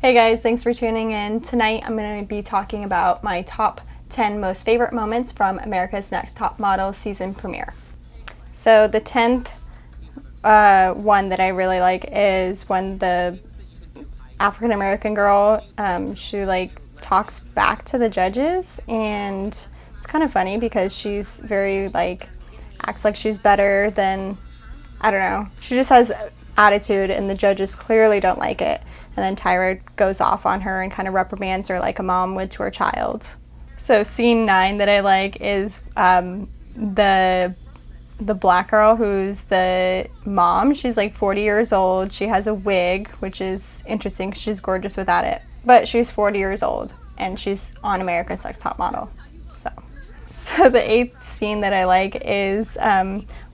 Hey guys, thanks for tuning in. Tonight I'm going to be talking about my top 10 most favorite moments from America's Next Top Model season premiere. So the 10th one that I really like is when the African American girl, she talks back to the judges, and it's kind of funny because she's very acts like she's better than, I don't know, she just has attitude and the judges clearly don't like it. And then Tyra goes off on her and kind of reprimands her like a mom would to her child. So scene 9 that I like is the black girl who's the mom. She's like 40 years old. She has a wig, which is interesting because she's gorgeous without it. But she's 40 years old and she's on America's Next Top Model. So the 8th scene that I like is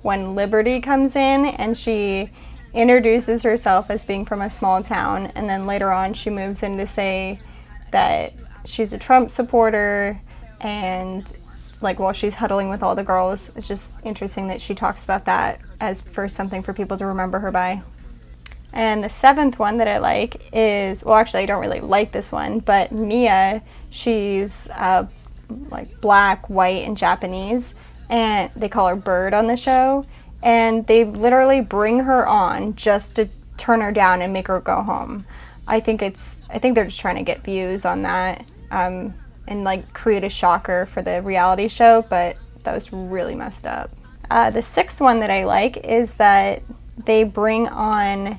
when Liberty comes in and she introduces herself as being from a small town, and then later on she moves in to say that she's a Trump supporter, and while she's huddling with all the girls, it's just interesting that she talks about that as for something for people to remember her by. And the 7th one that I like is, well, actually I don't really like this one, but Mia, she's black, white, and Japanese, and they call her Bird on the show, and they literally bring her on just to turn her down and make her go home. I think they're just trying to get views on that, and create a shocker for the reality show, but that was really messed up. The 6th one that I like is that they bring on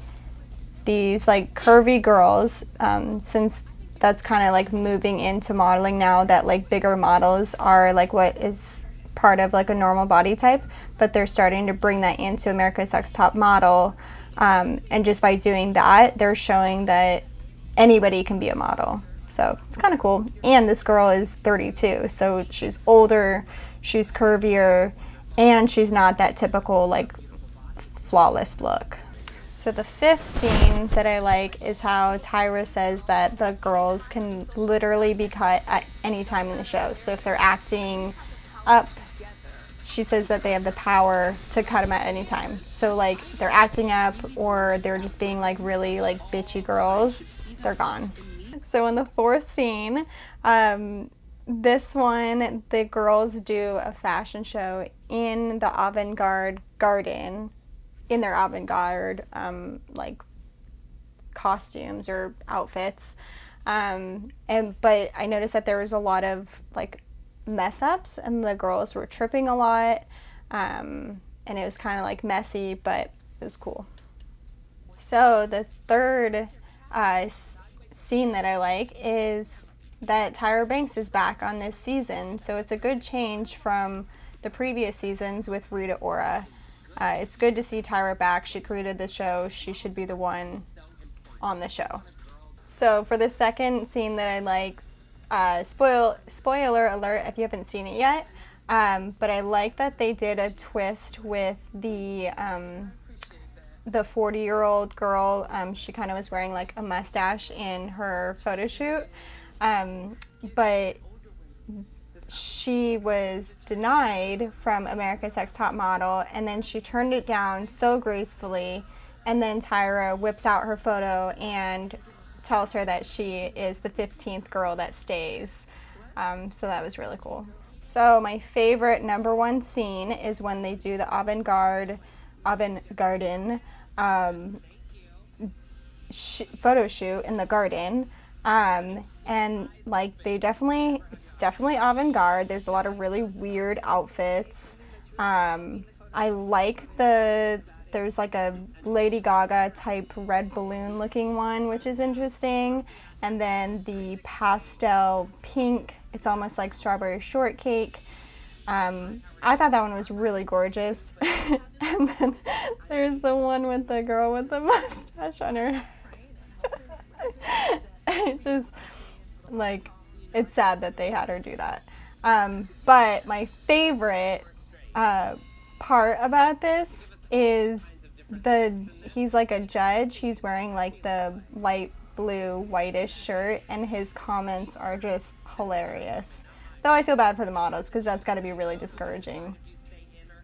these curvy girls, since that's kind of moving into modeling now, that bigger models are what is part of a normal body type, but they're starting to bring that into America's Next Top Model, and just by doing that they're showing that anybody can be a model. So it's kind of cool. And this girl is 32, so she's older, she's curvier, and she's not that typical flawless look. So the 5th scene that I like is how Tyra says that the girls can literally be cut at any time in the show. So if they're acting up, she says that they have the power to cut them at any time. So they're acting up or they're just being really bitchy girls, they're gone. So in the 4th scene, this one, the girls do a fashion show in the avant-garde garden, in their avant-garde costumes or outfits, but I noticed that there was a lot of mess ups and the girls were tripping a lot, and it was kind of messy, but it was cool. So the 3rd scene that I like is that Tyra Banks is back on this season, so it's a good change from the previous seasons with Rita Ora. It's good to see Tyra back. She created the show. She should be the one on the show. So for the 2nd scene that I like, spoiler alert if you haven't seen it yet, but I like that they did a twist with the 40-year-old girl. She kind of was wearing a mustache in her photo shoot, but she was denied from America's Next Top Model, and then she turned it down so gracefully, and then Tyra whips out her photo and tells her that she is the 15th girl that stays. So that was really cool. So my favorite number 1 scene is when they do the avant-garde photo shoot in the garden. And it's definitely avant-garde. There's a lot of really weird outfits. I like there's a Lady Gaga type red balloon looking one, which is interesting. And then the pastel pink, it's almost like strawberry shortcake. I thought that one was really gorgeous. And then there's the one with the girl with the mustache on her head. It's just it's sad that they had her do that. But my favorite part about this is he's a judge. He's wearing the light blue whitish shirt, and his comments are just hilarious. Though I feel bad for the models because that's got to be really discouraging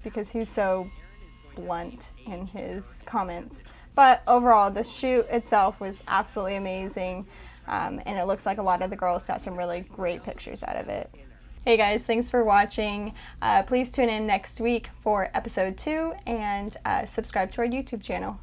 because he's so blunt in his comments. But overall, the shoot itself was absolutely amazing. and it looks like a lot of the girls got some really great pictures out of it. Hey guys, thanks for watching. Please tune in next week for episode 2 and subscribe to our YouTube channel.